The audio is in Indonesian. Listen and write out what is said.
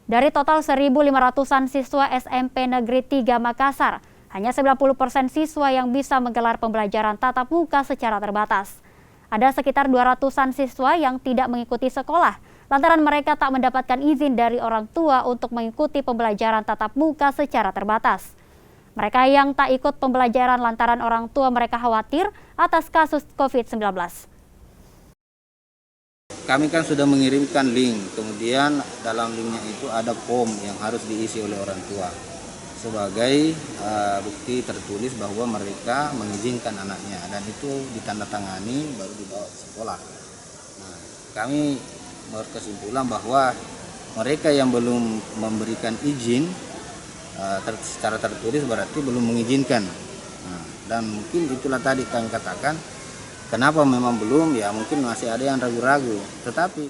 Dari total 1.500-an siswa SMP Negeri 3 Makassar, hanya 90% siswa yang bisa menggelar pembelajaran tatap muka secara terbatas. Ada sekitar 200-an siswa yang tidak mengikuti sekolah, lantaran mereka tak mendapatkan izin dari orang tua untuk mengikuti pembelajaran tatap muka secara terbatas. Mereka yang tak ikut pembelajaran lantaran orang tua mereka khawatir atas kasus COVID-19. Kami kan sudah mengirimkan link, kemudian dalam linknya itu ada form yang harus diisi oleh orang tua sebagai bukti tertulis bahwa mereka mengizinkan anaknya, dan itu ditandatangani baru dibawa ke sekolah. Nah, kami berkesimpulan bahwa mereka yang belum memberikan izin secara tertulis berarti belum mengizinkan. Nah, dan mungkin itulah tadi kami katakan, kenapa memang belum, ya mungkin masih ada yang ragu-ragu. Tetapi